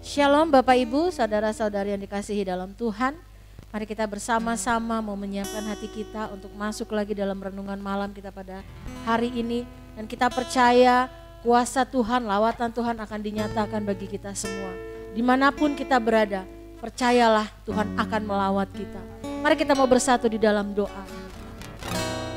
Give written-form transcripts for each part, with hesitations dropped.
Shalom Bapak Ibu, saudara-saudari yang dikasihi dalam Tuhan. Mari kita bersama-sama mau menyiapkan hati kita untuk masuk lagi dalam renungan malam kita pada hari ini. Dan kita percaya kuasa Tuhan, lawatan Tuhan akan dinyatakan bagi kita semua. Dimanapun kita berada, percayalah Tuhan akan melawat kita. Mari kita mau bersatu di dalam doa.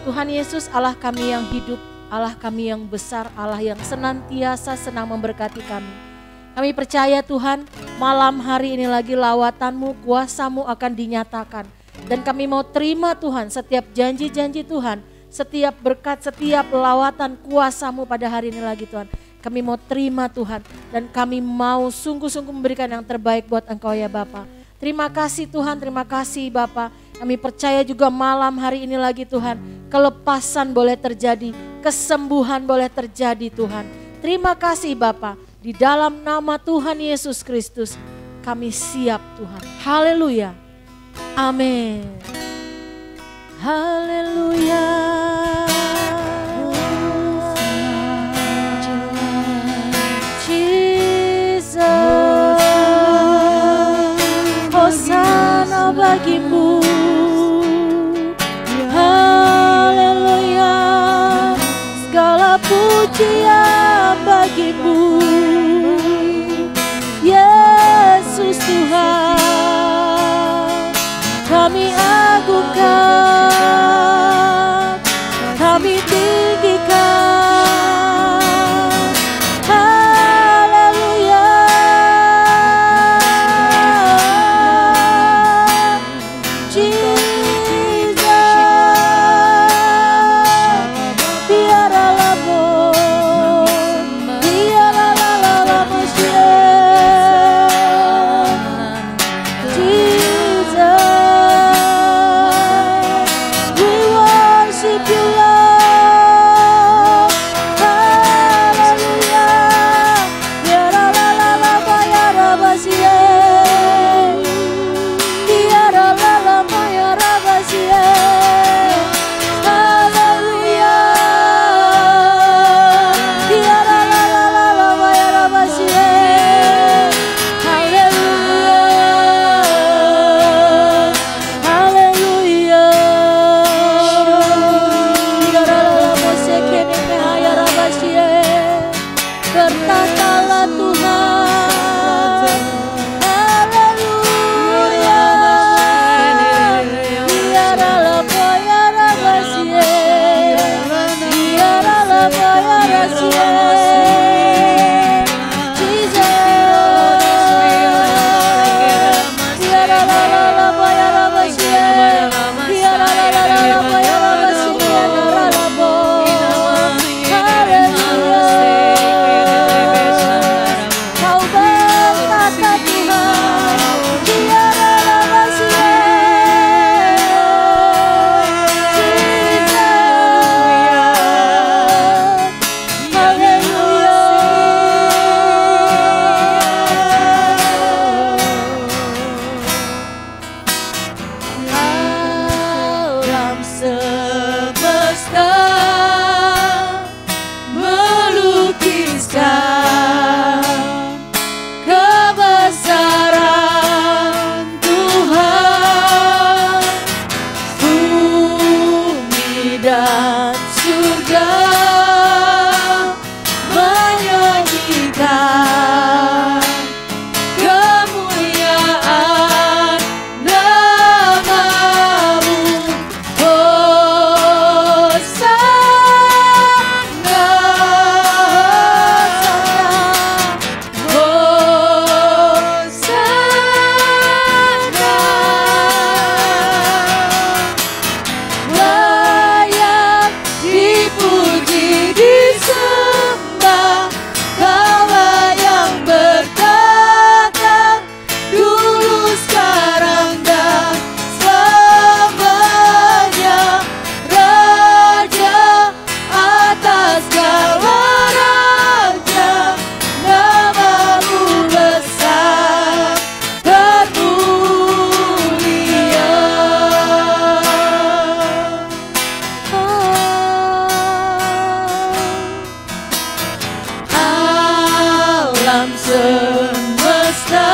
Tuhan Yesus, Allah kami yang hidup, Allah kami yang besar, Allah yang senantiasa senang memberkati kami. Kami percaya Tuhan, malam hari ini lagi lawatan-Mu, kuasa-Mu akan dinyatakan. Dan kami mau terima Tuhan setiap janji-janji Tuhan, setiap berkat, setiap lawatan kuasa-Mu pada hari ini lagi Tuhan. Kami mau terima Tuhan, dan kami mau sungguh-sungguh memberikan yang terbaik buat Engkau ya Bapa. Terima kasih Tuhan, terima kasih Bapa. Kami percaya juga malam hari ini lagi Tuhan, kelepasan boleh terjadi, kesembuhan boleh terjadi Tuhan. Terima kasih Bapa. Di dalam nama Tuhan Yesus Kristus kami siap Tuhan. Haleluya. Amin. Haleluya. Jesus. Hosana bagimu. Haleluya. Segala pujian bagimu. Yesus Tuhan, kami agungkan, kami tinggikan. Haleluya. Jesus, biarlah semesta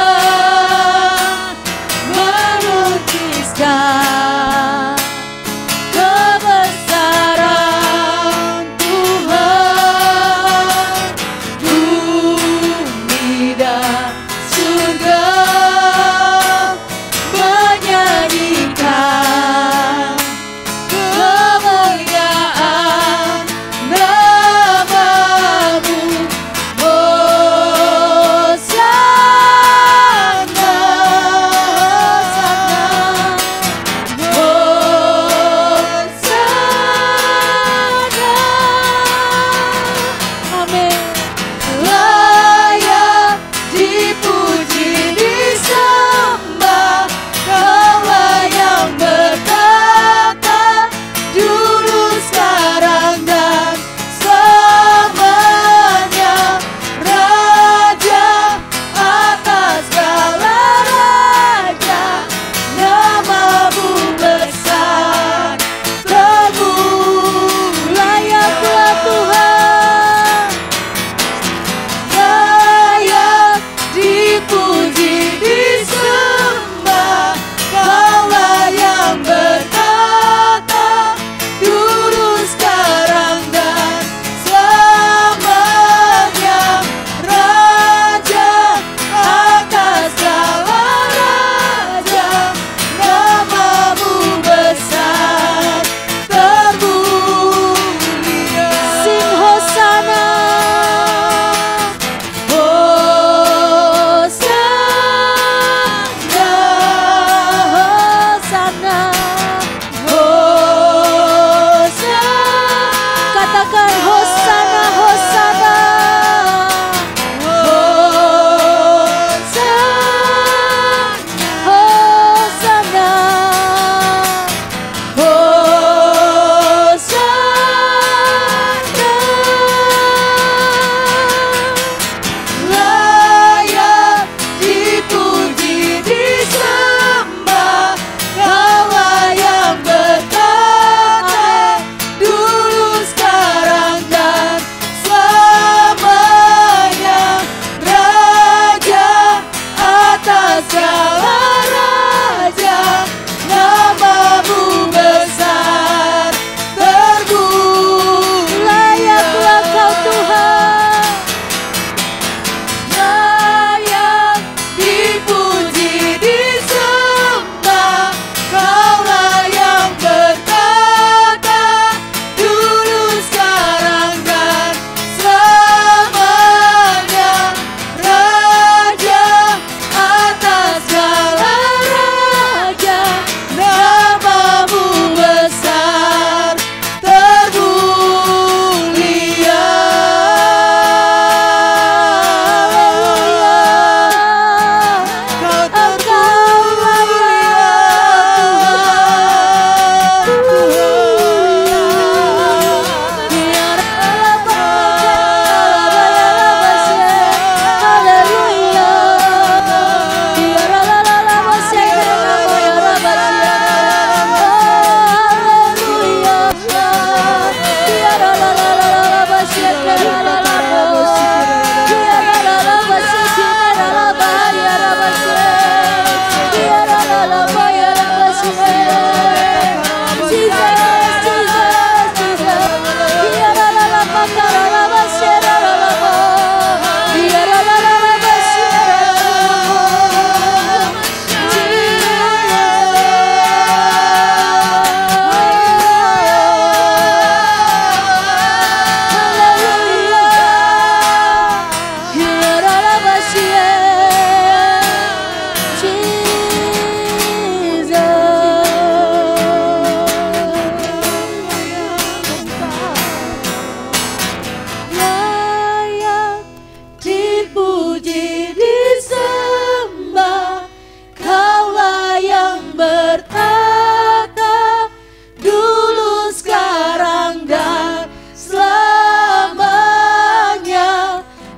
dipuji, disembah. Kaulah yang bertata, dulu, sekarang, dan selamanya.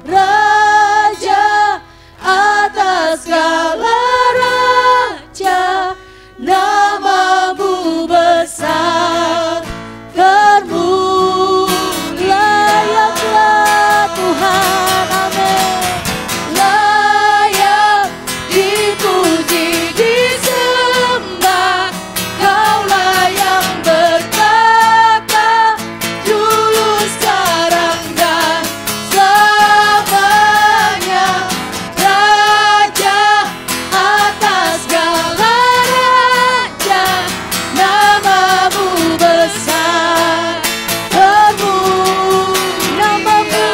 Raja atas segala raja, namamu besar, termulialah Tuhan. Amin. Layak dipuji, disembah. Kaulah yang bertata, dulu, sekarang, dan selamanya. Raja atas segala raja, namamu besar, namamu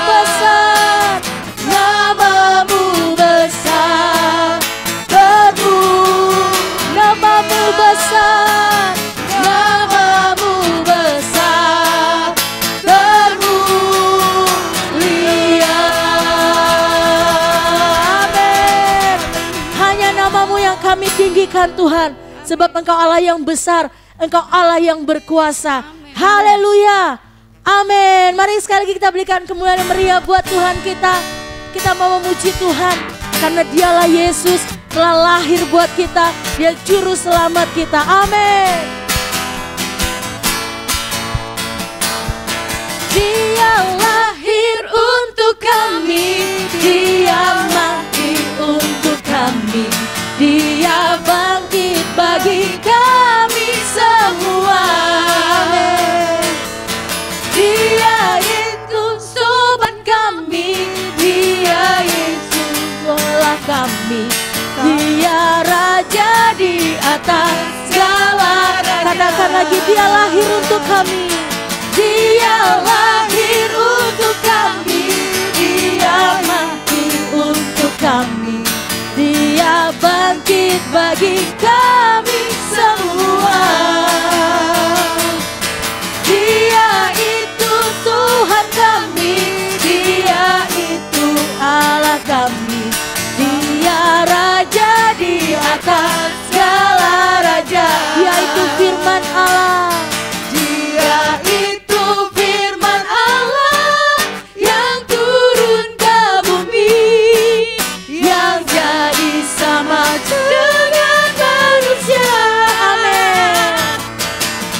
besar, namamu besar, namamu besar, namamu besar, termulia. Amin. Hanya namamu yang kami tinggikan Tuhan, sebab Engkau Allah yang besar, Engkau Allah yang berkuasa. Haleluya. Amin. Mari sekali lagi kita berikan kemuliaan yang meriah buat Tuhan kita. Kita mau memuji Tuhan karena Dialah Yesus telah lahir buat kita. Dia juru selamat kita. Amin. Dia lahir untuk kami, Dia mati untuk kami, Dia bangkit bagi kami semua. Dia itu sobat kami, Dia Yesus Allah kami, Dia Raja di atas segala raja. Katakan lagi, Dia lahir untuk kami, Dia lahir untuk kami, Dia mati untuk kami, Dia bangkit bagi kami semua. Dia itu Tuhan kami, Dia itu Allah kami, Dia Raja di atas segala raja. Dia itu firman Allah, Dia itu firman Allah yang turun ke bumi, yang jadi sama dengan manusia. Amin.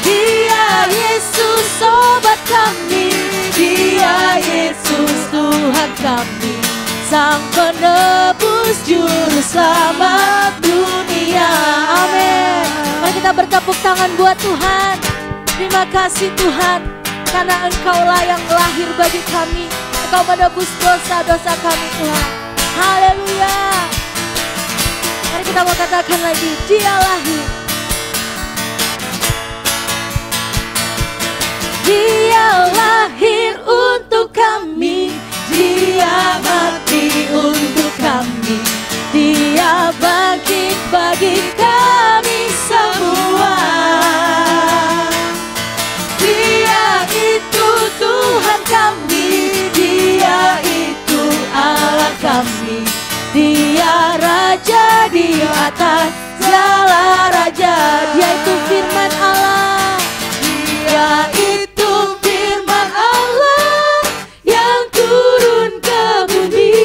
Dia Yesus sobat kami, Dia Yesus Tuhan kami, Sang penebus juru selamat dunia. Amin. Mari kita bertepuk tangan buat Tuhan. Terima kasih Tuhan, karena Engkaulah yang lahir bagi kami. Engkau menebus dosa-dosa kami Tuhan. Haleluya. Mari kita mau katakan lagi, Dia lahir. Dia lahir untuk kami, Dia mati untuk kami, Dia bangkit bagi kami semua. Dia itu Tuhan kami, Dia itu Allah kami, Dia Raja di atas segala raja. Dia itu firman Allah, Dia itu firman Allah yang turun ke bumi,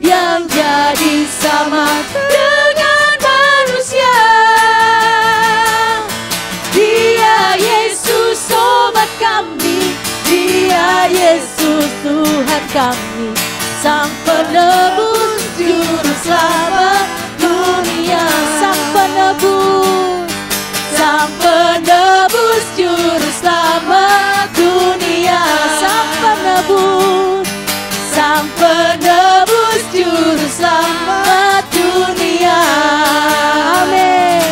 yang jadi sama dengan manusia. Dia Yesus sobat kami, Dia Yesus Tuhan kami, Sang penebus juru selamat dunia. Sang penebus, Sang penebus juru selamat dunia. Sang penebus, Sang penebus juru selamat dunia. Amin.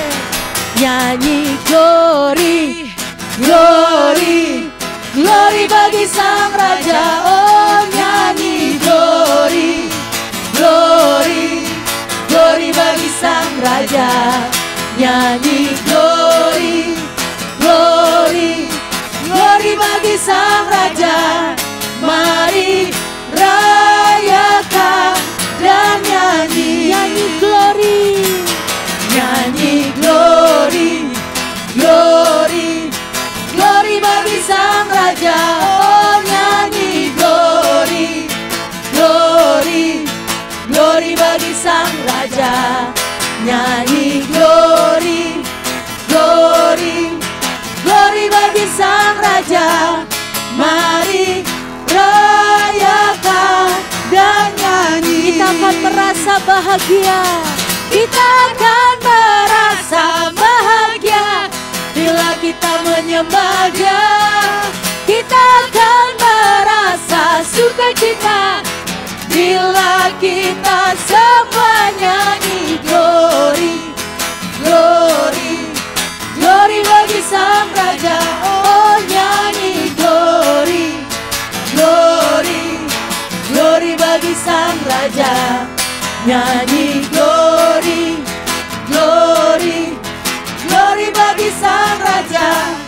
Nyanyi glory, glory, glory bagi Sang Raja. Oh nyanyi glory, glory, glory bagi Sang Raja. Nyanyi glory, glory, glory bagi Sang Raja. Mari rayakan Raja. Nyanyi glory, glory, glory bagi Sang Raja. Mari rayakan dan nyanyi. Kita akan merasa bahagia. Kita akan merasa bahagia bila kita menyembah Dia. Kita akan merasa sukacita bila kita semua nyanyi glory, glory, glory bagi Sang Raja. Oh nyanyi glory, glory, glory bagi Sang Raja. Nyanyi glory, glory, glory bagi Sang Raja.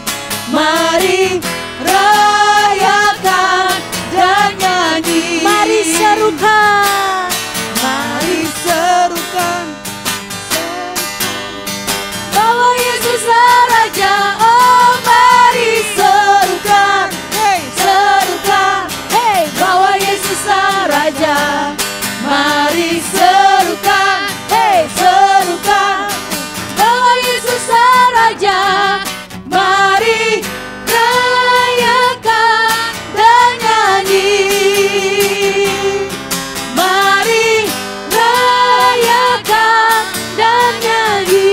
Mari rayakan dan nyanyi. Mari serukan, mari serukan bahwa Yesus Raja. Oh mari serukan, hey serukan, hey bahwa Yesus Raja. Mari serukan, hey serukan bahwa Yesus Raja. Mari rayakan dan nyanyi. Mari rayakan dan nyanyi.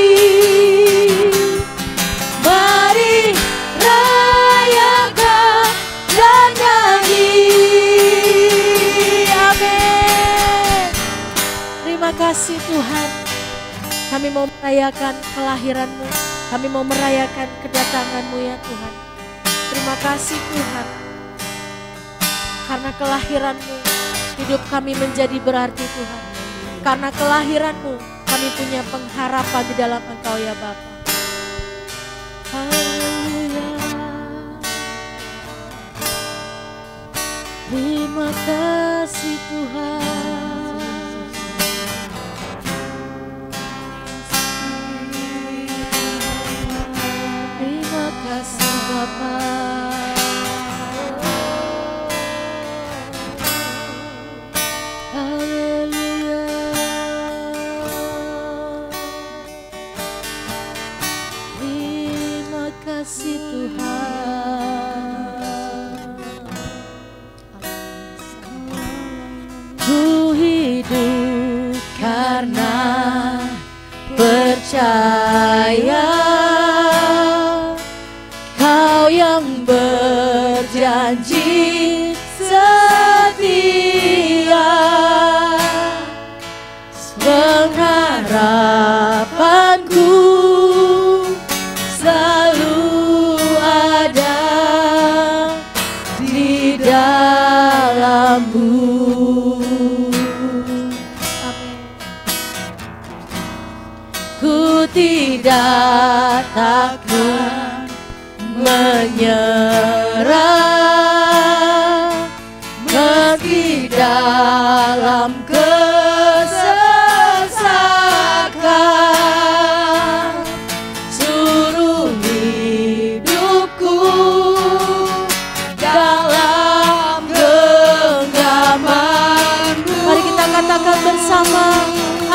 Mari rayakan dan nyanyi. Amin. Terima kasih Tuhan. Kami mau merayakan kelahiran-Mu. Kami mau merayakan kedatangan-Mu ya Tuhan. Terima kasih Tuhan. Karena kelahiran-Mu, hidup kami menjadi berarti Tuhan. Karena kelahiran-Mu, kami punya pengharapan di dalam Engkau ya Bapa. Haleluya. Terima kasih Tuhan. Terima kasih Bapa. Haleluya. Terima kasih Tuhan. Ku hidup karena percaya Kau yang berjanji setia. Pengharapanku selalu ada di dalam-Mu. Amin. Ku tidak takut menyerah meski dalam kesesakan. Suruh hidupku dalam genggaman-Mu. Mari kita katakan bersama,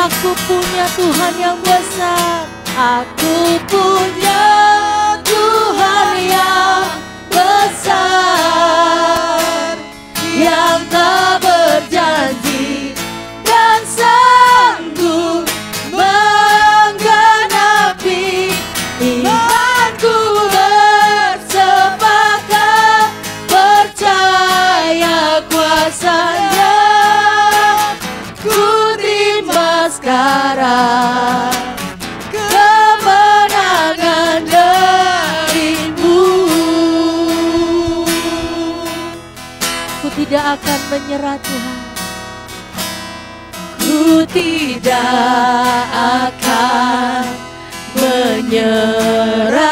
aku punya Tuhan yang besar. Aku punya Tuhan yang besar, yang tak berjanji dan sanggup menggenapi imanku. Bersepakat percaya kuasa-Nya, ku terima sekarang kemenangan darimu. Ku tidak akan menyerah Tuhan. Ku tidak akan menyerah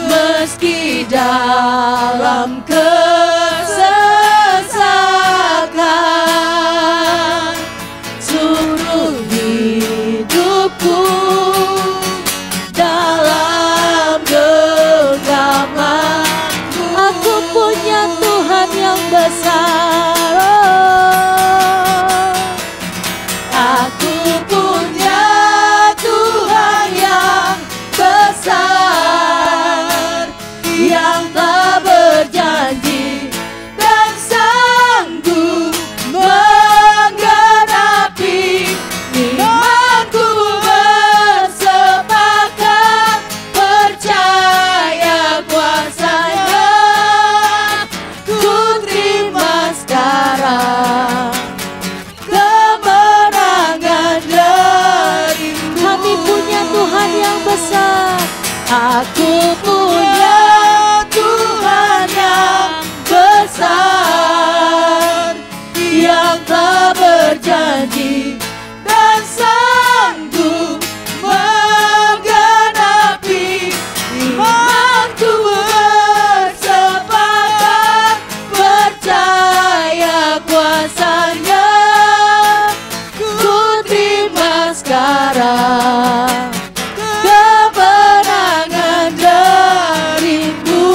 meski dalam kesesakan. Suruh hidupku dalam genggaman. Aku punya Tuhan yang besar. Aku punya Tuhan yang besar, yang tak berjanji dan sanggup menggenapi imanku. Bersepakat percaya kuasanya, ku terima sekarang kemenangan darimu.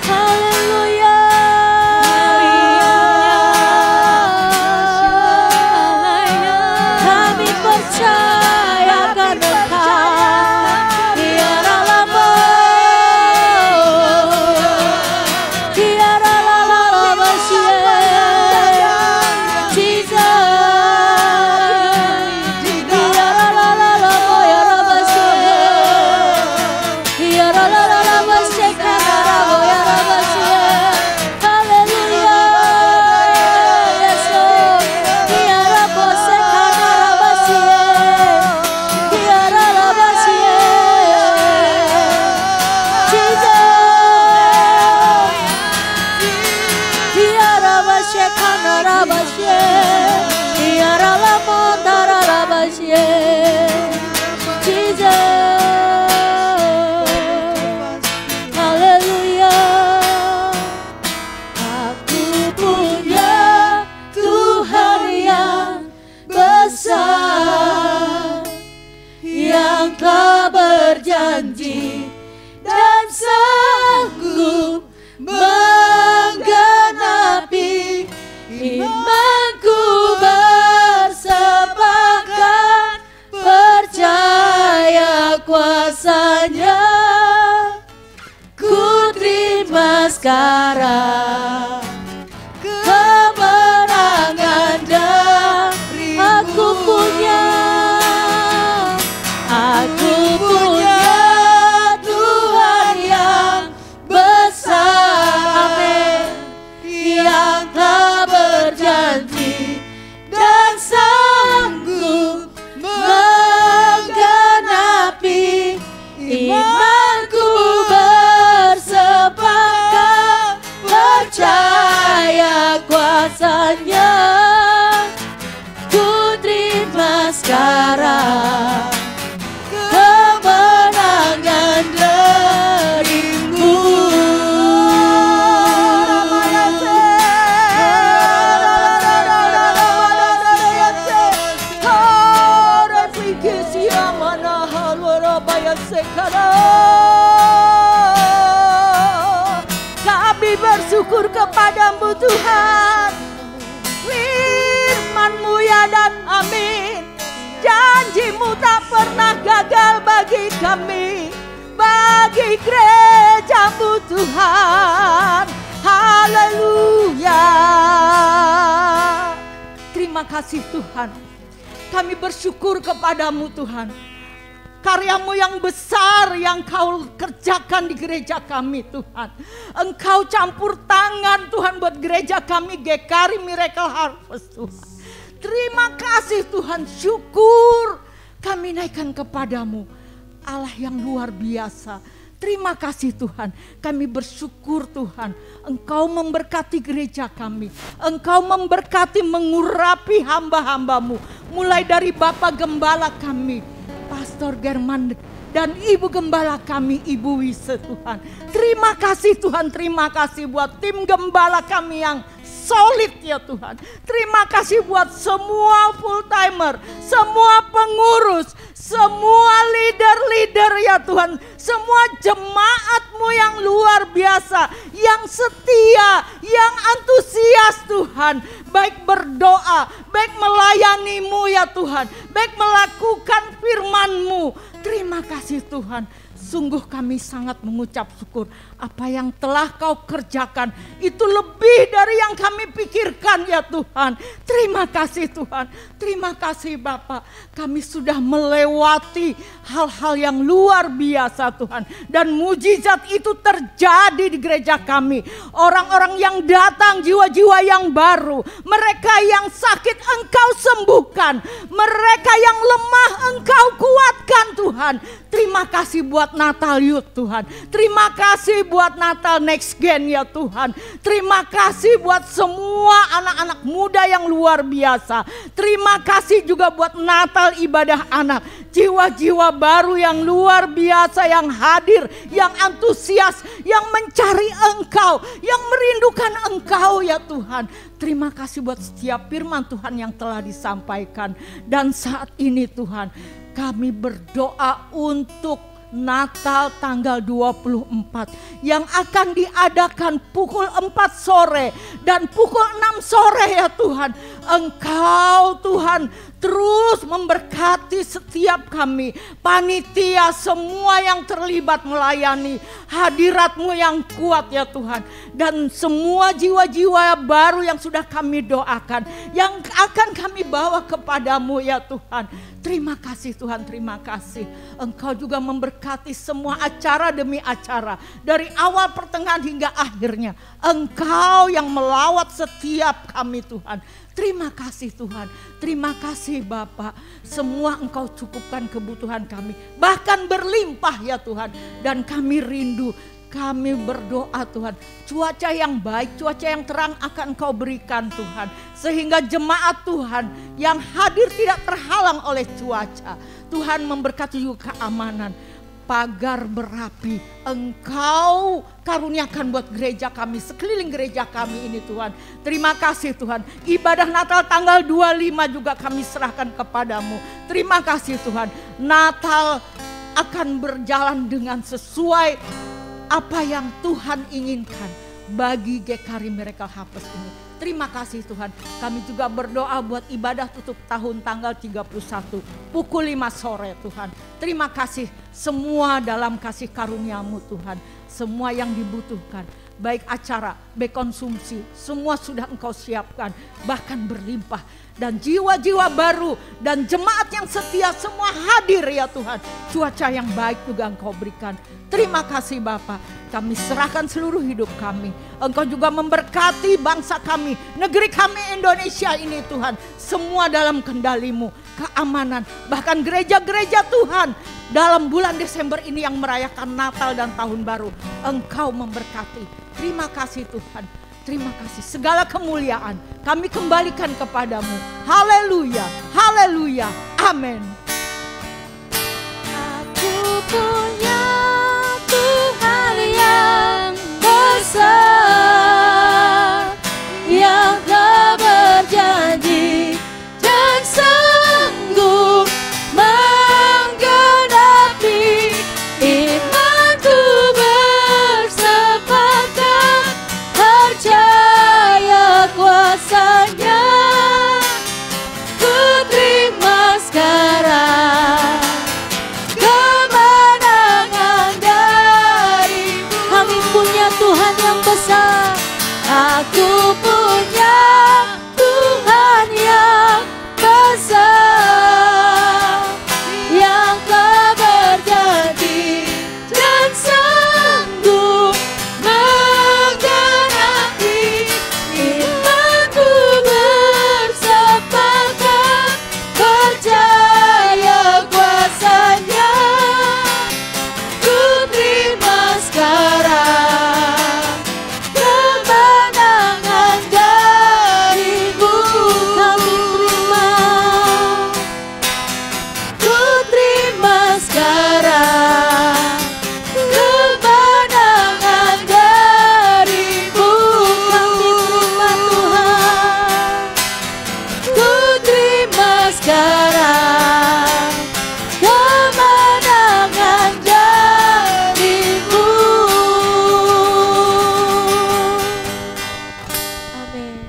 Haleluya. Kami percaya akan Engkau, tiada lama, tiada lama Haleluya. Aku punya Tuhan yang besar, yang tak berjanji dan sanggup menggenapi imanku. Bersepakat percaya kuasanya, ku terima sekarang kemenangan dari aku punya Tuhan yang besar, amin, yang tak berjanji dan sanggup menggenapi imanku. Bersepakat percaya kuasanya, ku terima sekarang kemenangan darimu. Kami bersyukur kepadamu Tuhan, firman-Mu ya dan amin. Janji-Mu tak pernah gagal bagi kami, bagi gereja-Mu Tuhan. Haleluya. Terima kasih Tuhan. Kami bersyukur kepadamu Tuhan. Karya-Mu yang besar yang Kau kerjakan di gereja kami Tuhan. Engkau campur tangan Tuhan buat gereja kami GKRI Miracle Harvest Tuhan. Terima kasih Tuhan, syukur kami naikkan kepadamu, Allah yang luar biasa. Terima kasih Tuhan, kami bersyukur Tuhan, Engkau memberkati gereja kami. Engkau memberkati mengurapi hamba-hamba-Mu. Mulai dari Bapak Gembala kami, Pastor German, dan Ibu Gembala kami, Ibu Wise Tuhan. Terima kasih Tuhan, terima kasih buat tim Gembala kami yang solid ya Tuhan. Terima kasih buat semua full timer, semua pengurus, semua leader-leader ya Tuhan. Semua jemaat-Mu yang luar biasa, yang setia, yang antusias Tuhan. Baik berdoa, baik melayani-Mu ya Tuhan, baik melakukan firman-Mu. Terima kasih Tuhan. Sungguh kami sangat mengucap syukur apa yang telah Kau kerjakan. Itu lebih dari yang kami pikirkan ya Tuhan. Terima kasih Tuhan, terima kasih Bapak. Kami sudah melewati hal-hal yang luar biasa Tuhan. Dan mujizat itu terjadi di gereja kami. Orang-orang yang datang, jiwa-jiwa yang baru. Mereka yang sakit Engkau sembuhkan. Mereka yang lemah Engkau kuatkan Tuhan. Terima kasih buat Natal Youth Tuhan. Terima kasih buat Natal Next Gen ya Tuhan. Terima kasih buat semua anak-anak muda yang luar biasa. Terima kasih juga buat Natal ibadah anak. Jiwa-jiwa baru yang luar biasa yang hadir, yang antusias, yang mencari Engkau, yang merindukan Engkau ya Tuhan. Terima kasih buat setiap firman Tuhan yang telah disampaikan. Dan saat ini Tuhan, kami berdoa untuk Natal tanggal 24 yang akan diadakan pukul 4 sore dan pukul 6 sore ya Tuhan. Engkau Tuhan terus memberkati setiap kami, panitia semua yang terlibat melayani, hadirat-Mu yang kuat ya Tuhan. Dan semua jiwa-jiwa baru yang sudah kami doakan, yang akan kami bawa kepadamu ya Tuhan. Terima kasih Tuhan, terima kasih. Engkau juga memberkati semua acara demi acara. Dari awal, pertengahan hingga akhirnya. Engkau yang melawat setiap kami Tuhan. Terima kasih Tuhan, terima kasih Bapak. Semua Engkau cukupkan kebutuhan kami. Bahkan berlimpah ya Tuhan. Dan kami rindu. Kami berdoa Tuhan, cuaca yang baik, cuaca yang terang akan Engkau berikan Tuhan. Sehingga jemaat Tuhan yang hadir tidak terhalang oleh cuaca. Tuhan memberkati juga keamanan. Pagar berapi Engkau karuniakan buat gereja kami, sekeliling gereja kami ini Tuhan. Terima kasih Tuhan. Ibadah Natal tanggal 25 juga kami serahkan kepadamu. Terima kasih Tuhan. Natal akan berjalan dengan sesuai apa yang Tuhan inginkan bagi GKRI Miracle Harvest ini. Terima kasih Tuhan. Kami juga berdoa buat ibadah tutup tahun tanggal 31 pukul 5 sore Tuhan. Terima kasih semua dalam kasih karunia-Mu Tuhan. Semua yang dibutuhkan, baik acara, baik konsumsi, semua sudah Engkau siapkan, bahkan berlimpah. Dan jiwa-jiwa baru dan jemaat yang setia semua hadir ya Tuhan. Cuaca yang baik juga Engkau berikan. Terima kasih Bapa. Kami serahkan seluruh hidup kami. Engkau juga memberkati bangsa kami, negeri kami Indonesia ini Tuhan. Semua dalam kendali-Mu, keamanan, bahkan gereja-gereja Tuhan. Dalam bulan Desember ini yang merayakan Natal dan Tahun Baru, Engkau memberkati. Terima kasih Tuhan. Terima kasih, segala kemuliaan kami kembalikan kepadamu. Haleluya, haleluya, amin. Aku punya Tuhan yang besar, yang telah berjanji dan sanggup menggenapi imanku bersepakat percaya kuasa-Nya. Ku terima sekarang kemenangan darimu. Kami punya Tuhan yang besar. Aku punya Tuhan yang besar, yang telah berjanji dan sanggup menggenapi imanku bersepakat percaya kuasa-Nya. Ku terima sekarang kemenangan darimu. Kami terima, ku terima sekarang kemenangan darimu. Kami terima Tuhan, ku terima sekarang kemenangan darimu. Amin.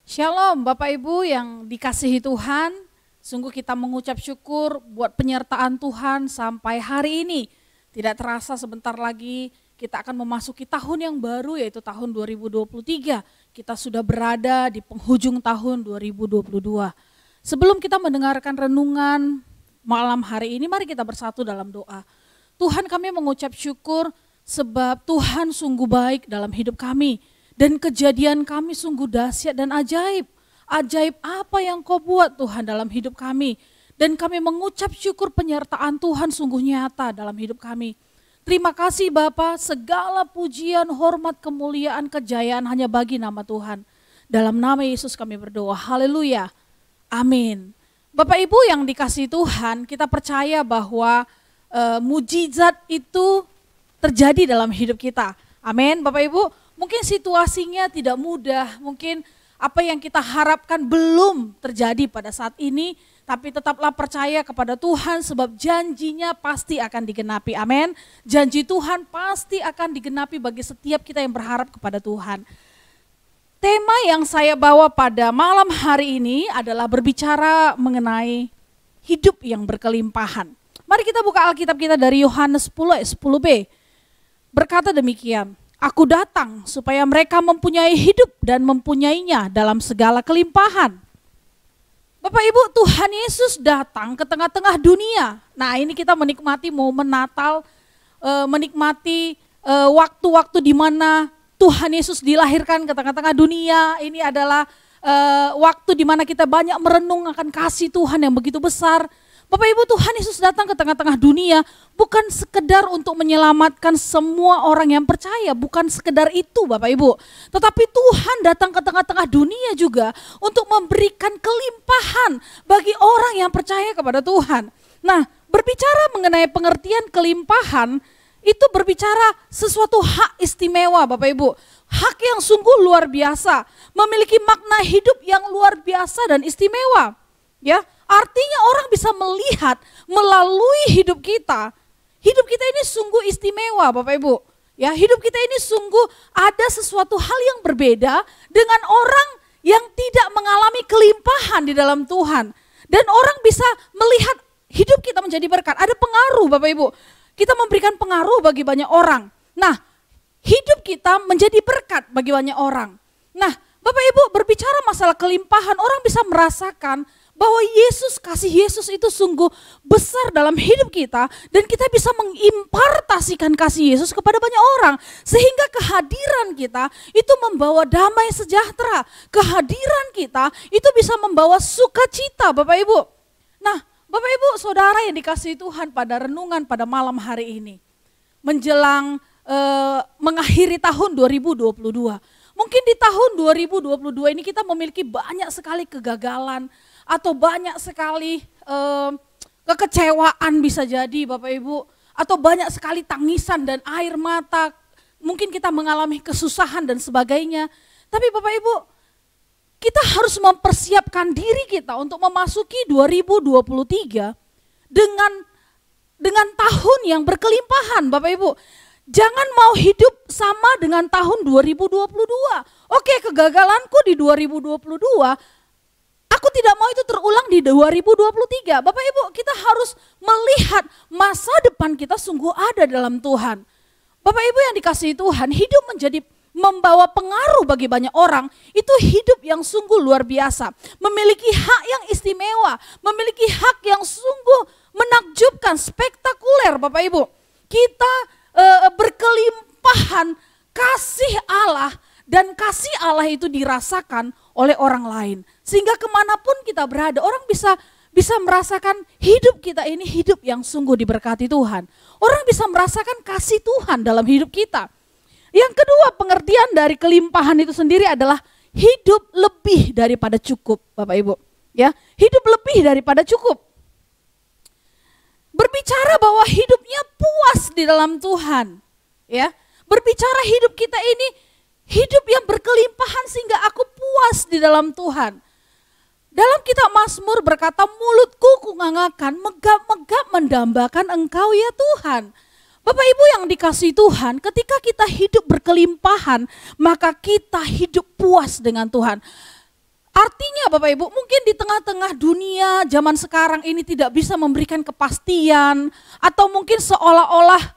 Shalom Bapak Ibu yang dikasihi Tuhan, sungguh kita mengucap syukur buat penyertaan Tuhan sampai hari ini. Tidak terasa sebentar lagi kita akan memasuki tahun yang baru yaitu tahun 2023. Kita sudah berada di penghujung tahun 2022. Sebelum kita mendengarkan renungan malam hari ini, mari kita bersatu dalam doa. Tuhan, kami mengucap syukur sebab Tuhan sungguh baik dalam hidup kami. Dan kejadian kami sungguh dahsyat dan ajaib. Ajaib apa yang Kau buat Tuhan dalam hidup kami. Dan kami mengucap syukur penyertaan Tuhan sungguh nyata dalam hidup kami. Terima kasih Bapa, segala pujian, hormat, kemuliaan, kejayaan hanya bagi nama Tuhan. Dalam nama Yesus kami berdoa, haleluya, amin. Bapak Ibu yang dikasihi Tuhan, kita percaya bahwa mujizat itu terjadi dalam hidup kita. Amin, Bapak Ibu. Mungkin situasinya tidak mudah, mungkin apa yang kita harapkan belum terjadi pada saat ini, tapi tetaplah percaya kepada Tuhan sebab janjinya pasti akan digenapi. Amin. Janji Tuhan pasti akan digenapi bagi setiap kita yang berharap kepada Tuhan. Tema yang saya bawa pada malam hari ini adalah berbicara mengenai hidup yang berkelimpahan. Mari kita buka Alkitab kita dari Yohanes 10 ayat 10b. Berkata demikian, Aku datang supaya mereka mempunyai hidup dan mempunyainya dalam segala kelimpahan. Bapak Ibu, Tuhan Yesus datang ke tengah-tengah dunia. Nah, ini kita menikmati momen Natal, menikmati waktu-waktu di mana Tuhan Yesus dilahirkan ke tengah-tengah dunia. Ini adalah waktu di mana kita banyak merenung akan kasih Tuhan yang begitu besar. Bapak Ibu, Tuhan Yesus datang ke tengah-tengah dunia bukan sekedar untuk menyelamatkan semua orang yang percaya, bukan sekedar itu Bapak Ibu. Tetapi Tuhan datang ke tengah-tengah dunia juga untuk memberikan kelimpahan bagi orang yang percaya kepada Tuhan. Nah, berbicara mengenai pengertian kelimpahan, itu berbicara sesuatu hak istimewa Bapak Ibu. Hak yang sungguh luar biasa, memiliki makna hidup yang luar biasa dan istimewa. Ya, artinya orang bisa melihat melalui hidup kita. Hidup kita ini sungguh istimewa Bapak Ibu. Ya, hidup kita ini sungguh ada sesuatu hal yang berbeda dengan orang yang tidak mengalami kelimpahan di dalam Tuhan. Dan orang bisa melihat hidup kita menjadi berkat. Ada pengaruh Bapak Ibu. Kita memberikan pengaruh bagi banyak orang. Nah, hidup kita menjadi berkat bagi banyak orang. Nah, Bapak Ibu berbicara masalah kelimpahan, orang bisa merasakan bahwa kasih Yesus itu sungguh besar dalam hidup kita dan kita bisa mengimpartasikan kasih Yesus kepada banyak orang sehingga kehadiran kita itu membawa damai sejahtera, kehadiran kita itu bisa membawa sukacita Bapak Ibu. Nah, Bapak Ibu Saudara yang dikasihi Tuhan, pada renungan pada malam hari ini menjelang mengakhiri tahun 2022. Mungkin di tahun 2022 ini kita memiliki banyak sekali kegagalan atau banyak sekali kekecewaan bisa jadi Bapak Ibu. Atau banyak sekali tangisan dan air mata, mungkin kita mengalami kesusahan dan sebagainya. Tapi Bapak Ibu, kita harus mempersiapkan diri kita untuk memasuki 2023 dengan tahun yang berkelimpahan Bapak Ibu. Jangan mau hidup sama dengan tahun 2022. Oke, kegagalanku di 2022, aku tidak mau itu terulang di 2023. Bapak Ibu, kita harus melihat masa depan kita sungguh ada dalam Tuhan. Bapak Ibu yang dikasihi Tuhan, hidup menjadi membawa pengaruh bagi banyak orang, itu hidup yang sungguh luar biasa. Memiliki hak yang istimewa, memiliki hak yang sungguh menakjubkan, spektakuler Bapak Ibu. Kita berkelimpahan kasih Allah dan kasih Allah itu dirasakan oleh orang lain. Sehingga kemanapun kita berada, orang bisa merasakan hidup kita ini hidup yang sungguh diberkati Tuhan. Orang bisa merasakan kasih Tuhan dalam hidup kita. Yang kedua, pengertian dari kelimpahan itu sendiri adalah hidup lebih daripada cukup, Bapak Ibu. Ya, hidup lebih daripada cukup. Berbicara bahwa hidupnya puas di dalam Tuhan. Ya, berbicara hidup kita ini hidup yang berkelimpahan sehingga aku puas di dalam Tuhan. Dalam kitab Mazmur berkata, mulutku kungangkan, megap-megap mendambakan Engkau ya Tuhan. Bapak Ibu yang dikasihi Tuhan, ketika kita hidup berkelimpahan, maka kita hidup puas dengan Tuhan. Artinya Bapak Ibu, mungkin di tengah-tengah dunia zaman sekarang ini tidak bisa memberikan kepastian, atau mungkin seolah-olah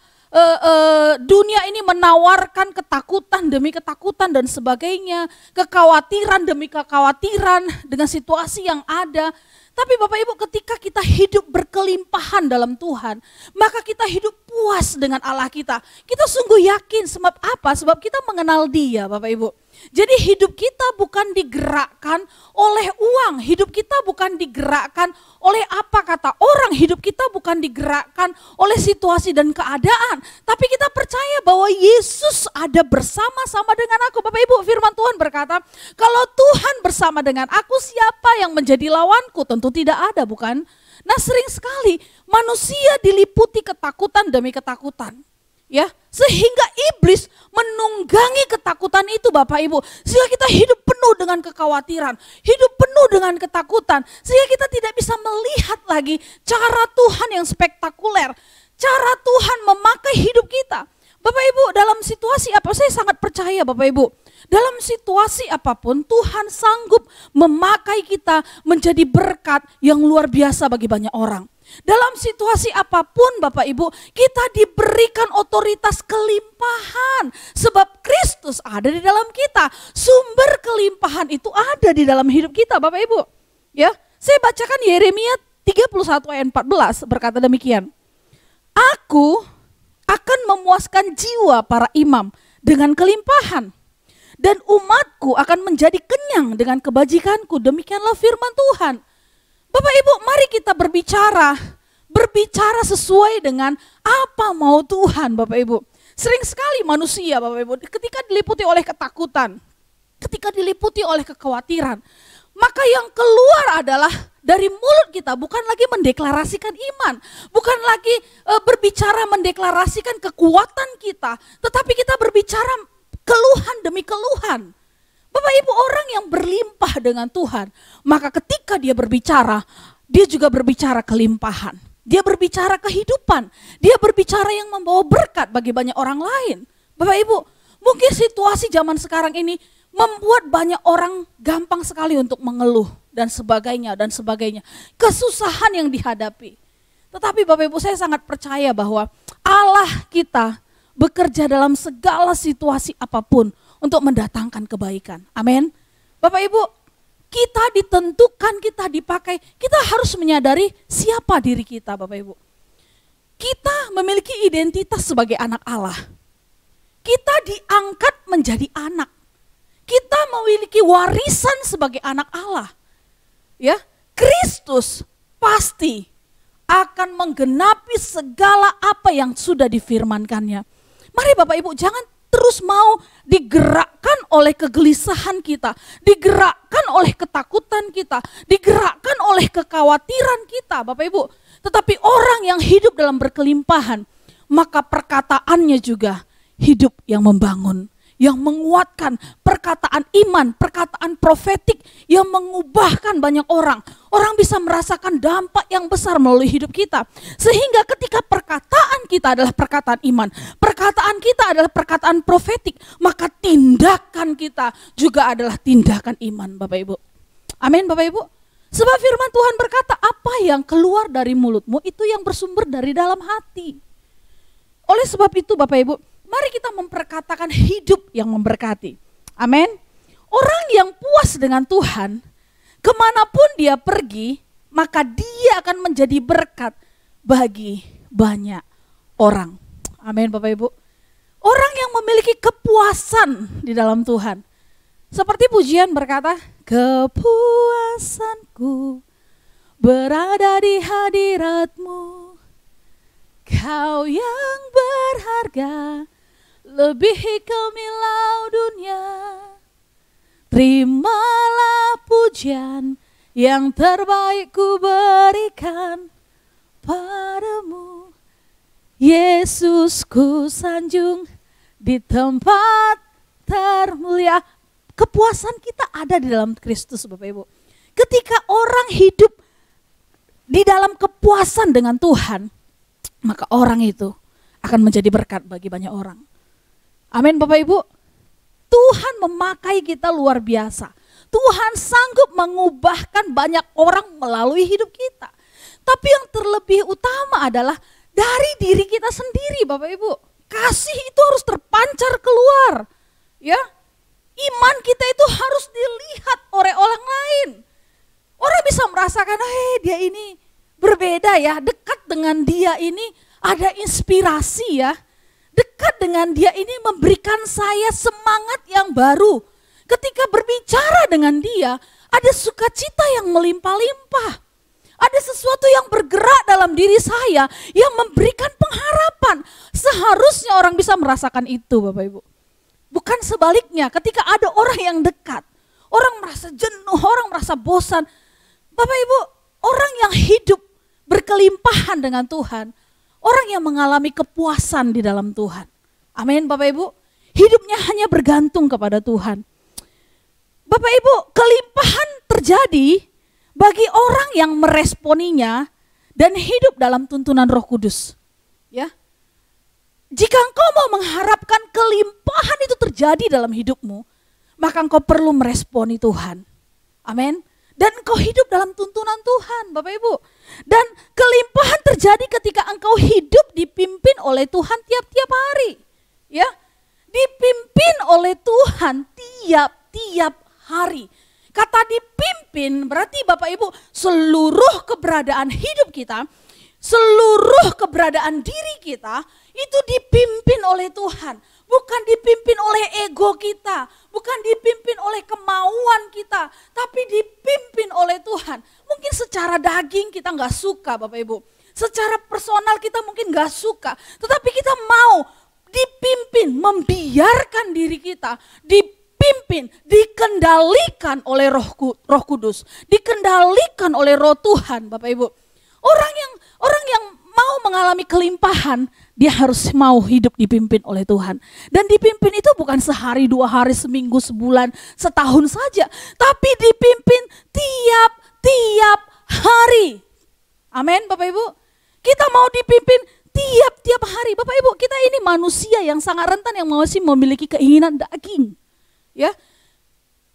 dunia ini menawarkan ketakutan demi ketakutan dan sebagainya, kekhawatiran demi kekhawatiran dengan situasi yang ada. Tapi Bapak Ibu, ketika kita hidup berkelimpahan dalam Tuhan, maka kita hidup puas dengan Allah kita. Kita sungguh yakin, sebab apa? Sebab kita mengenal Dia, Bapak Ibu. Jadi hidup kita bukan digerakkan oleh uang, hidup kita bukan digerakkan oleh apa kata orang, hidup kita bukan digerakkan oleh situasi dan keadaan. Tapi kita percaya bahwa Yesus ada bersama-sama dengan aku. Bapak Ibu, firman Tuhan berkata, kalau Tuhan bersama dengan aku, siapa yang menjadi lawanku? Tentu tidak ada, bukan? Nah, sering sekali manusia diliputi ketakutan demi ketakutan. Ya, sehingga iblis menunggangi ketakutan itu Bapak Ibu. Sehingga kita hidup penuh dengan kekhawatiran, hidup penuh dengan ketakutan. Sehingga kita tidak bisa melihat lagi cara Tuhan yang spektakuler, cara Tuhan memakai hidup kita. Bapak Ibu, dalam situasi apa, saya sangat percaya Bapak Ibu, dalam situasi apapun Tuhan sanggup memakai kita menjadi berkat yang luar biasa bagi banyak orang. Dalam situasi apapun Bapak Ibu, kita diberikan otoritas kelimpahan. Sebab Kristus ada di dalam kita. Sumber kelimpahan itu ada di dalam hidup kita Bapak Ibu. Ya, saya bacakan Yeremia 31 ayat 14 berkata demikian. Aku akan memuaskan jiwa para imam dengan kelimpahan. Dan umatku akan menjadi kenyang dengan kebajikanku. Demikianlah firman Tuhan. Bapak Ibu, mari kita berbicara sesuai dengan apa mau Tuhan Bapak Ibu. Sering sekali manusia Bapak Ibu ketika diliputi oleh ketakutan, ketika diliputi oleh kekhawatiran, maka yang keluar adalah dari mulut kita bukan lagi mendeklarasikan iman, bukan lagi berbicara mendeklarasikan kekuatan kita, tetapi kita berbicara keluhan demi keluhan. Bapak Ibu, orang yang berlimpah dengan Tuhan, maka ketika dia berbicara, dia juga berbicara kelimpahan. Dia berbicara kehidupan, dia berbicara yang membawa berkat bagi banyak orang lain. Bapak Ibu, mungkin situasi zaman sekarang ini membuat banyak orang gampang sekali untuk mengeluh dan sebagainya dan sebagainya. Kesusahan yang dihadapi. Tetapi Bapak Ibu, saya sangat percaya bahwa Allah kita bekerja dalam segala situasi apapun untuk mendatangkan kebaikan. Amin. Bapak Ibu, kita ditentukan, kita dipakai, kita harus menyadari siapa diri kita Bapak Ibu. Kita memiliki identitas sebagai anak Allah. Kita diangkat menjadi anak. Kita memiliki warisan sebagai anak Allah. Ya, Kristus pasti akan menggenapi segala apa yang sudah difirmankannya. Mari Bapak Ibu, jangan terus mau digerakkan oleh kegelisahan kita, digerakkan oleh ketakutan kita, digerakkan oleh kekhawatiran kita Bapak Ibu. Tetapi orang yang hidup dalam berkelimpahan, maka perkataannya juga hidup yang membangun, yang menguatkan, perkataan iman, perkataan profetik yang mengubahkan banyak orang. Orang bisa merasakan dampak yang besar melalui hidup kita. Sehingga ketika perkataan kita adalah perkataan iman, perkataan kita adalah perkataan profetik, maka tindakan kita juga adalah tindakan iman Bapak Ibu. Amin Bapak Ibu. Sebab firman Tuhan berkata, apa yang keluar dari mulutmu itu yang bersumber dari dalam hati. Oleh sebab itu Bapak Ibu, mari kita memperkatakan hidup yang memberkati. Amin. Orang yang puas dengan Tuhan, kemanapun dia pergi, maka dia akan menjadi berkat bagi banyak orang. Amin Bapak Ibu. Orang yang memiliki kepuasan di dalam Tuhan. Seperti pujian berkata, kepuasanku berada di hadirat-Mu. Kau yang berharga, lebihi kemilau dunia. Terimalah pujian yang terbaik ku berikan padamu. Yesus ku sanjung di tempat termulia. Kepuasan kita ada di dalam Kristus Bapak Ibu. Ketika orang hidup di dalam kepuasan dengan Tuhan, maka orang itu akan menjadi berkat bagi banyak orang. Amin Bapak Ibu. Tuhan memakai kita luar biasa. Tuhan sanggup mengubahkan banyak orang melalui hidup kita. Tapi yang terlebih utama adalah dari diri kita sendiri, Bapak Ibu. Kasih itu harus terpancar keluar. Ya. Iman kita itu harus dilihat oleh orang lain. Orang bisa merasakan, dia ini berbeda ya, dekat dengan dia ini ada inspirasi ya. Dekat dengan dia ini memberikan saya semangat yang baru. Ketika berbicara dengan dia, ada sukacita yang melimpah-limpah. Ada sesuatu yang bergerak dalam diri saya yang memberikan pengharapan. Seharusnya orang bisa merasakan itu, Bapak Ibu. Bukan sebaliknya, ketika ada orang yang dekat, orang merasa jenuh, orang merasa bosan. Bapak Ibu, orang yang hidup berkelimpahan dengan Tuhan, orang yang mengalami kepuasan di dalam Tuhan. Amin Bapak Ibu, hidupnya hanya bergantung kepada Tuhan. Bapak Ibu, kelimpahan terjadi bagi orang yang meresponinya dan hidup dalam tuntunan Roh Kudus. Ya. Jika engkau mau mengharapkan kelimpahan itu terjadi dalam hidupmu, maka engkau perlu meresponi Tuhan. Amin. Dan engkau hidup dalam tuntunan Tuhan, Bapak Ibu. Dan kelimpahan terjadi ketika engkau hidup dipimpin oleh Tuhan tiap-tiap hari. Ya, dipimpin oleh Tuhan tiap-tiap hari. Kata dipimpin berarti Bapak Ibu seluruh keberadaan hidup kita, seluruh keberadaan diri kita itu dipimpin oleh Tuhan. Bukan dipimpin oleh ego kita, bukan dipimpin oleh kemauan kita, tapi dipimpin oleh Tuhan. Mungkin secara daging kita nggak suka Bapak Ibu, secara personal kita mungkin nggak suka, tetapi kita mau dipimpin, membiarkan diri kita dipimpin, dikendalikan oleh Roh Kudus, dikendalikan oleh Roh Tuhan Bapak Ibu. Orang yang mau mengalami kelimpahan, dia harus mau hidup dipimpin oleh Tuhan. Dan dipimpin itu bukan sehari, 2 hari, seminggu, sebulan, setahun saja. Tapi dipimpin tiap-tiap hari. Amin Bapak Ibu. Kita mau dipimpin tiap-tiap hari. Bapak Ibu, kita ini manusia yang sangat rentan yang masih memiliki keinginan daging. Ya.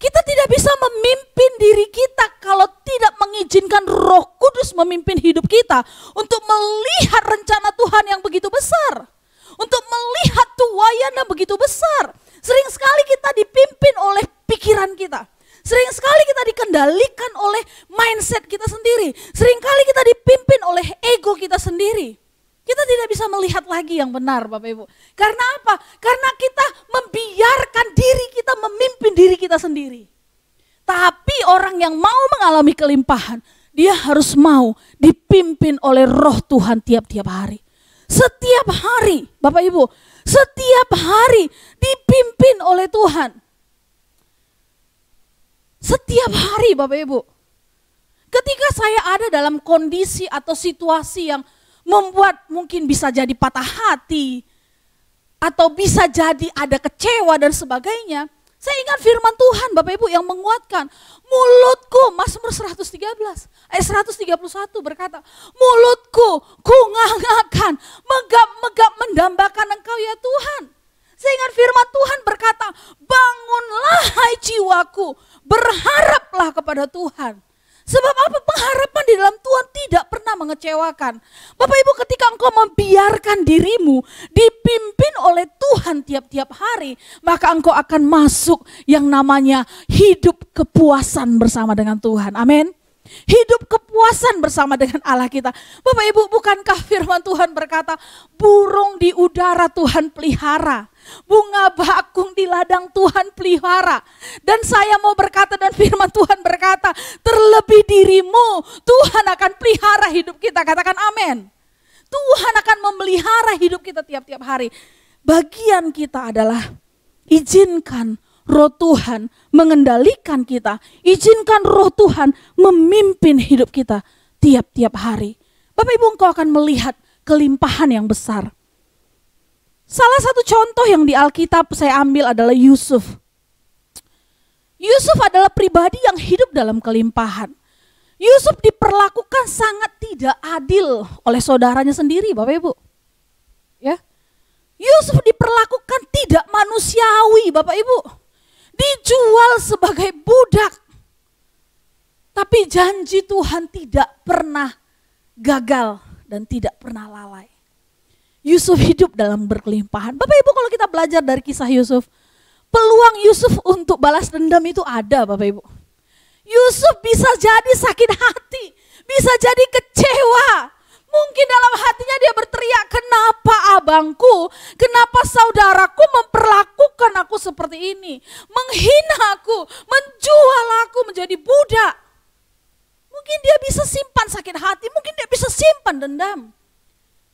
Kita tidak bisa memimpin diri kita kalau tidak mengizinkan Roh Kudus memimpin hidup kita untuk melihat rencana Tuhan yang begitu besar, untuk melihat tuaian yang begitu besar. Sering sekali kita dipimpin oleh pikiran kita, sering sekali kita dikendalikan oleh mindset kita sendiri, sering kali kita dipimpin oleh ego kita sendiri. Kita tidak bisa melihat lagi yang benar Bapak Ibu. Karena apa? Karena kita membiarkan diri kita memimpin diri kita sendiri. Tapi orang yang mau mengalami kelimpahan, dia harus mau dipimpin oleh Roh Tuhan tiap-tiap hari. Setiap hari Bapak Ibu, setiap hari dipimpin oleh Tuhan. Setiap hari Bapak Ibu. Ketika saya ada dalam kondisi atau situasi yang membuat mungkin bisa jadi patah hati, atau bisa jadi ada kecewa dan sebagainya. Saya ingat firman Tuhan Bapak Ibu yang menguatkan. Mulutku, Mazmur 113, ayat 131 berkata, mulutku kungangkan, megap-megap mendambakan Engkau ya Tuhan. Saya ingat firman Tuhan berkata, bangunlah hai jiwaku, berharaplah kepada Tuhan. Sebab apa? Pengharapan di dalam Tuhan tidak pernah mengecewakan. Bapak Ibu, ketika engkau membiarkan dirimu dipimpin oleh Tuhan tiap-tiap hari, maka engkau akan masuk yang namanya hidup kepuasan bersama dengan Tuhan. Amin. Hidup kepuasan bersama dengan Allah kita. Bapak Ibu, bukankah firman Tuhan berkata, burung di udara Tuhan pelihara, bunga bakung di ladang Tuhan pelihara. Dan saya mau berkata dan firman Tuhan berkata, terlebih dirimu Tuhan akan pelihara hidup kita. Katakan amin. Tuhan akan memelihara hidup kita tiap-tiap hari. Bagian kita adalah izinkan Roh Tuhan mengendalikan kita. Izinkan Roh Tuhan memimpin hidup kita tiap-tiap hari. Bapak Ibu, engkau akan melihat kelimpahan yang besar. Salah satu contoh yang di Alkitab saya ambil adalah Yusuf. Yusuf adalah pribadi yang hidup dalam kelimpahan. Yusuf diperlakukan sangat tidak adil oleh saudaranya sendiri, Bapak Ibu. Ya. Yusuf diperlakukan tidak manusiawi, Bapak Ibu. Dijual sebagai budak. Tapi janji Tuhan tidak pernah gagal dan tidak pernah lalai. Yusuf hidup dalam berkelimpahan. Bapak Ibu, kalau kita belajar dari kisah Yusuf, peluang Yusuf untuk balas dendam itu ada, Bapak Ibu. Yusuf bisa jadi sakit hati, bisa jadi kecewa. Mungkin dalam hatinya dia berteriak, kenapa abangku, kenapa saudaraku memperlakukan aku seperti ini, menghina aku, menjual aku menjadi budak. Mungkin dia bisa simpan sakit hati, mungkin dia bisa simpan dendam.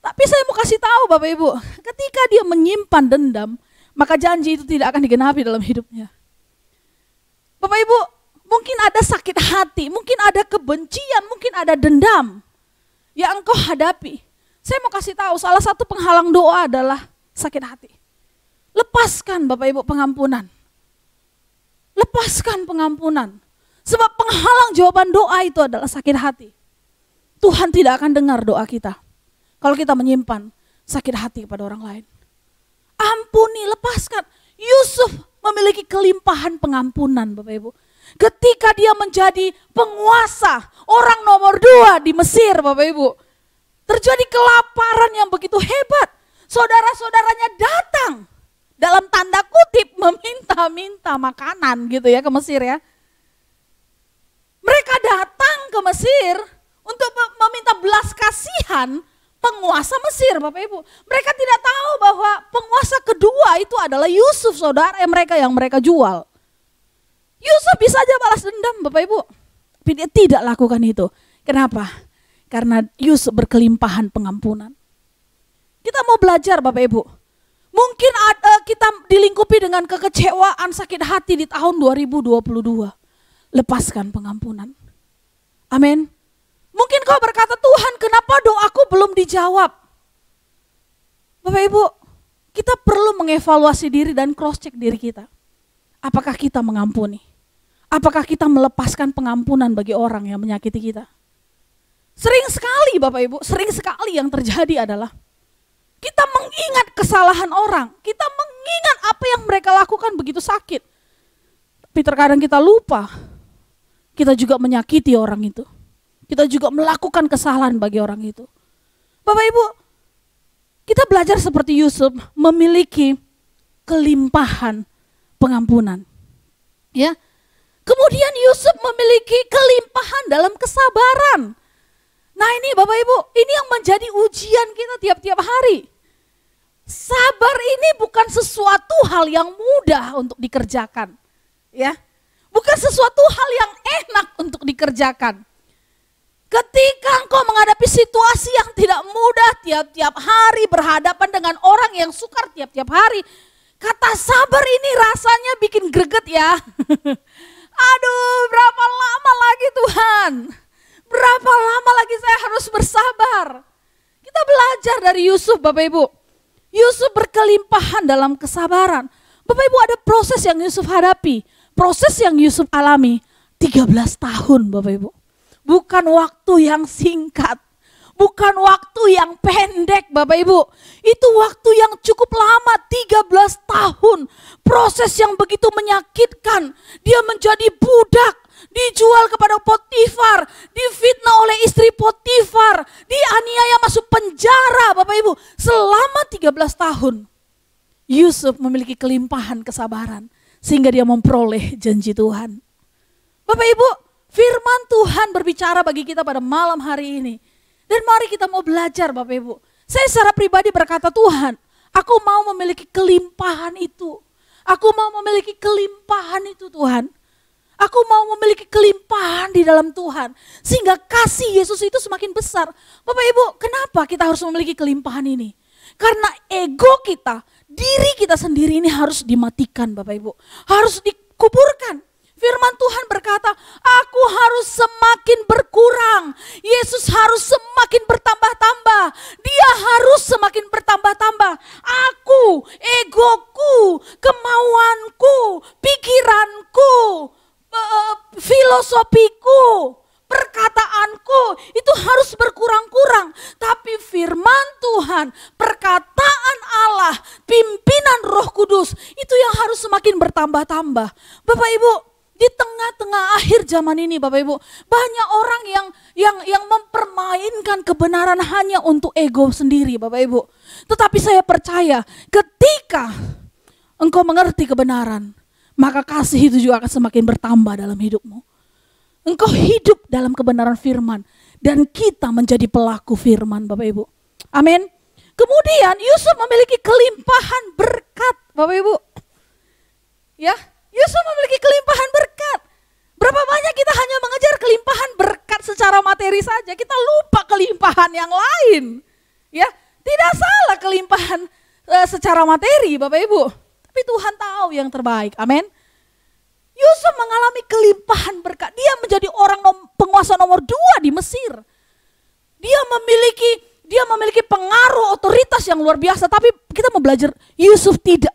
Tapi saya mau kasih tahu Bapak Ibu, ketika dia menyimpan dendam, maka janji itu tidak akan digenapi dalam hidupnya. Bapak Ibu, mungkin ada sakit hati, mungkin ada kebencian, mungkin ada dendam yang engkau hadapi. Saya mau kasih tahu, salah satu penghalang doa adalah sakit hati. Lepaskan Bapak Ibu pengampunan. Lepaskan pengampunan. Sebab penghalang jawaban doa itu adalah sakit hati. Tuhan tidak akan dengar doa kita kalau kita menyimpan sakit hati kepada orang lain. Ampuni, lepaskan. Yusuf memiliki kelimpahan pengampunan Bapak Ibu. Ketika dia menjadi penguasa, orang nomor 2 di Mesir Bapak Ibu. Terjadi kelaparan yang begitu hebat. Saudara-saudaranya datang dalam tanda kutip meminta-minta makanan gitu ya ke Mesir ya. Mereka datang ke Mesir untuk meminta belas kasihan penguasa Mesir Bapak Ibu. Mereka tidak tahu bahwa penguasa kedua itu adalah Yusuf, saudara mereka yang mereka jual. Yusuf bisa aja balas dendam Bapak Ibu, tapi dia tidak lakukan itu. Kenapa? Karena Yusuf berkelimpahan pengampunan. Kita mau belajar Bapak Ibu. Mungkin kita dilingkupi dengan kekecewaan, sakit hati di tahun 2022. Lepaskan pengampunan. Amin. Mungkin kau berkata, Tuhan kenapa doaku belum dijawab? Bapak Ibu, kita perlu mengevaluasi diri dan cross check diri kita. Apakah kita mengampuni? Apakah kita melepaskan pengampunan bagi orang yang menyakiti kita? Sering sekali Bapak Ibu, sering sekali yang terjadi adalah kita mengingat kesalahan orang. Kita mengingat apa yang mereka lakukan begitu sakit. Tapi terkadang kita lupa, kita juga menyakiti orang itu. Kita juga melakukan kesalahan bagi orang itu. Bapak Ibu, kita belajar seperti Yusuf memiliki kelimpahan pengampunan. Ya. Kemudian Yusuf memiliki kelimpahan dalam kesabaran. Nah ini Bapak Ibu, ini yang menjadi ujian kita tiap-tiap hari. Sabar ini bukan sesuatu hal yang mudah untuk dikerjakan. Ya. Bukan sesuatu hal yang enak untuk dikerjakan. Ketika engkau menghadapi situasi yang tidak mudah tiap-tiap hari, berhadapan dengan orang yang sukar tiap-tiap hari, kata sabar ini rasanya bikin greget ya. Aduh, berapa lama lagi Tuhan? Berapa lama lagi saya harus bersabar? Kita belajar dari Yusuf Bapak Ibu. Yusuf berkelimpahan dalam kesabaran. Bapak Ibu, ada proses yang Yusuf hadapi. Proses yang Yusuf alami 13 tahun Bapak Ibu. Bukan waktu yang singkat. Bukan waktu yang pendek Bapak Ibu. Itu waktu yang cukup lama, 13 tahun. Proses yang begitu menyakitkan. Dia menjadi budak, dijual kepada Potifar, difitnah oleh istri Potifar, dianiaya masuk penjara Bapak Ibu. Selama 13 tahun Yusuf memiliki kelimpahan kesabaran sehingga dia memperoleh janji Tuhan. Bapak Ibu, firman Tuhan berbicara bagi kita pada malam hari ini. Dan mari kita mau belajar Bapak Ibu. Saya secara pribadi berkata, Tuhan, aku mau memiliki kelimpahan itu. Aku mau memiliki kelimpahan itu Tuhan. Aku mau memiliki kelimpahan di dalam Tuhan. Sehingga kasih Yesus itu semakin besar. Bapak Ibu, kenapa kita harus memiliki kelimpahan ini? Karena ego kita, diri kita sendiri ini harus dimatikan Bapak Ibu. Harus dikuburkan. Firman Tuhan berkata, aku harus semakin berkurang. Yesus harus semakin bertambah-tambah. Dia harus semakin bertambah-tambah. Aku, egoku, kemauanku, pikiranku, filosofiku, perkataanku itu harus berkurang-kurang. Tapi firman Tuhan, perkataan Allah, pimpinan Roh Kudus itu yang harus semakin bertambah-tambah. Bapak Ibu, Di tengah-tengah akhir zaman ini Bapak Ibu, banyak orang yang mempermainkan kebenaran hanya untuk ego sendiri Bapak Ibu. Tetapi saya percaya ketika engkau mengerti kebenaran, maka kasih itu juga akan semakin bertambah dalam hidupmu. Engkau hidup dalam kebenaran firman dan kita menjadi pelaku firman Bapak Ibu. Amin. Kemudian Yusuf memiliki kelimpahan berkat Bapak Ibu. Ya, Yusuf memiliki kelimpahan berkat. Berapa banyak kita hanya mengejar kelimpahan berkat secara materi saja, kita lupa kelimpahan yang lain. Ya, tidak salah kelimpahan secara materi Bapak Ibu, tapi Tuhan tahu yang terbaik. Amin. Yusuf mengalami kelimpahan berkat. Dia menjadi orang penguasa nomor 2 di Mesir. Dia memiliki pengaruh otoritas yang luar biasa. Tapi kita mau belajar, Yusuf tidak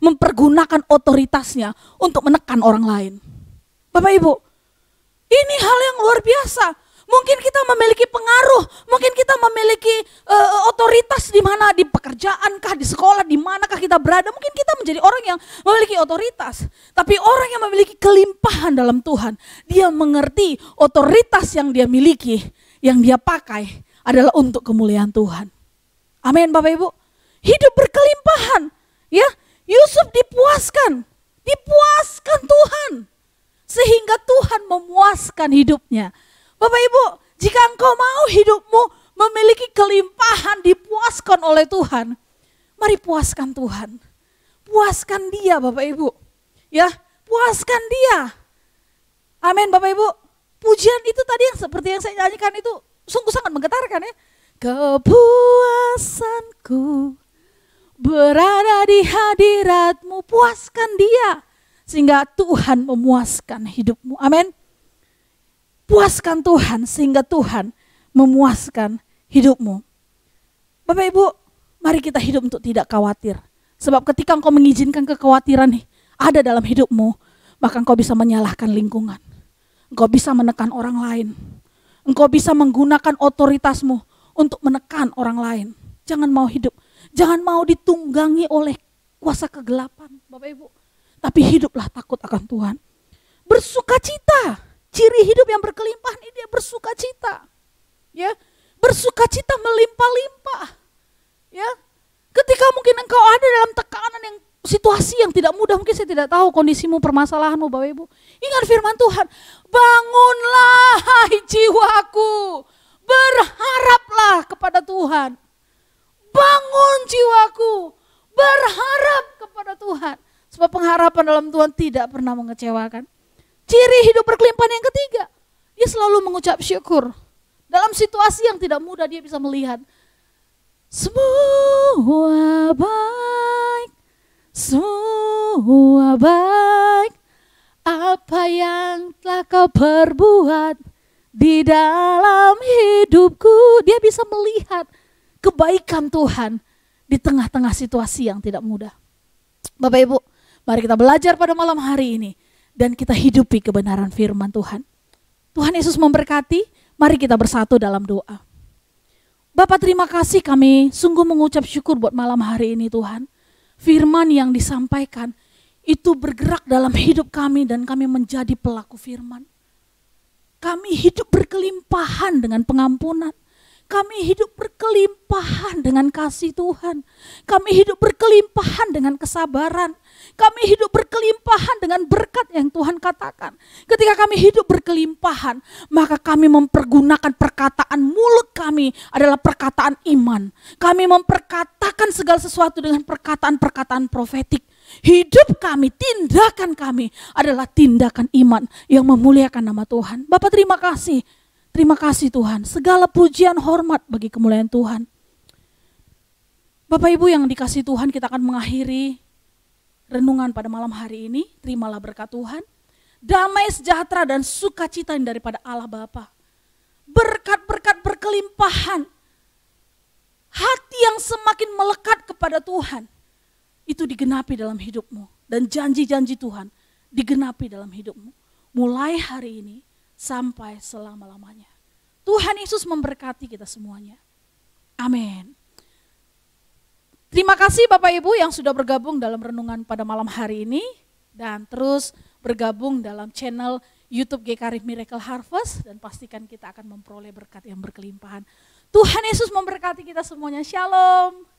mempergunakan otoritasnya untuk menekan orang lain. Bapak Ibu, ini hal yang luar biasa. Mungkin kita memiliki pengaruh, mungkin kita memiliki otoritas di mana, di pekerjaan kah, di sekolah, di manakah kita berada. Mungkin kita menjadi orang yang memiliki otoritas. Tapi orang yang memiliki kelimpahan dalam Tuhan, dia mengerti otoritas yang dia miliki, yang dia pakai adalah untuk kemuliaan Tuhan. Amin Bapak Ibu. Hidup berkelimpahan. Ya, Yusuf dipuaskan Tuhan. Sehingga Tuhan memuaskan hidupnya. Bapak Ibu, jika engkau mau hidupmu memiliki kelimpahan dipuaskan oleh Tuhan, mari puaskan Tuhan. Puaskan dia Bapak Ibu. Ya, puaskan dia. Amin Bapak Ibu. Pujian itu tadi yang seperti yang saya nyanyikan itu sungguh sangat menggetarkan ya. Kepuasanku berada di hadiratmu, puaskan dia. Sehingga Tuhan memuaskan hidupmu. Amin. Puaskan Tuhan sehingga Tuhan memuaskan hidupmu. Bapak Ibu, mari kita hidup untuk tidak khawatir. Sebab ketika engkau mengizinkan kekhawatiran ada dalam hidupmu, maka engkau bisa menyalahkan lingkungan. Engkau bisa menekan orang lain. Engkau bisa menggunakan otoritasmu untuk menekan orang lain. Jangan mau ditunggangi oleh kuasa kegelapan, Bapak Ibu. Tapi hiduplah takut akan Tuhan. Bersukacita. Ciri hidup yang berkelimpahan ini dia bersukacita. Ya, bersukacita melimpah-limpah. Ya. Ketika mungkin engkau ada dalam tekanan yang situasi yang tidak mudah, mungkin saya tidak tahu kondisimu, permasalahanmu Bapak Ibu. Ingat firman Tuhan, bangunlah hai jiwaku, berharaplah kepada Tuhan. Bangun jiwaku, berharap kepada Tuhan. Sebab pengharapan dalam Tuhan tidak pernah mengecewakan. Ciri hidup berkelimpahan yang ketiga, dia selalu mengucap syukur. Dalam situasi yang tidak mudah dia bisa melihat semua baik, semua baik. Apa yang telah kau perbuat di dalam hidupku. Dia bisa melihat kebaikan Tuhan di tengah-tengah situasi yang tidak mudah. Bapak Ibu, mari kita belajar pada malam hari ini. Dan kita hidupi kebenaran firman Tuhan. Tuhan Yesus memberkati, mari kita bersatu dalam doa. Bapak terima kasih, kami sungguh mengucap syukur buat malam hari ini Tuhan. Firman yang disampaikan itu bergerak dalam hidup kami dan kami menjadi pelaku firman. Kami hidup berkelimpahan dengan pengampunan. Kami hidup berkelimpahan dengan kasih Tuhan. Kami hidup berkelimpahan dengan kesabaran. Kami hidup berkelimpahan dengan berkat yang Tuhan katakan. Ketika kami hidup berkelimpahan, maka kami mempergunakan perkataan mulut kami adalah perkataan iman. Kami memperkatakan segala sesuatu dengan perkataan-perkataan profetik. Hidup kami, tindakan kami adalah tindakan iman yang memuliakan nama Tuhan. Bapak terima kasih. Terima kasih Tuhan, segala pujian hormat bagi kemuliaan Tuhan. Bapak Ibu yang dikasih Tuhan, kita akan mengakhiri renungan pada malam hari ini. Terimalah berkat Tuhan, damai sejahtera dan sukacita yang daripada Allah Bapa. Berkat-berkat berkelimpahan, hati yang semakin melekat kepada Tuhan, itu digenapi dalam hidupmu. Dan janji-janji Tuhan digenapi dalam hidupmu. Mulai hari ini sampai selama-lamanya. Tuhan Yesus memberkati kita semuanya. Amin. Terima kasih Bapak Ibu yang sudah bergabung dalam renungan pada malam hari ini. Dan terus bergabung dalam channel YouTube GKRI Miracle Harvest dan pastikan kita akan memperoleh berkat yang berkelimpahan. Tuhan Yesus memberkati kita semuanya. Shalom.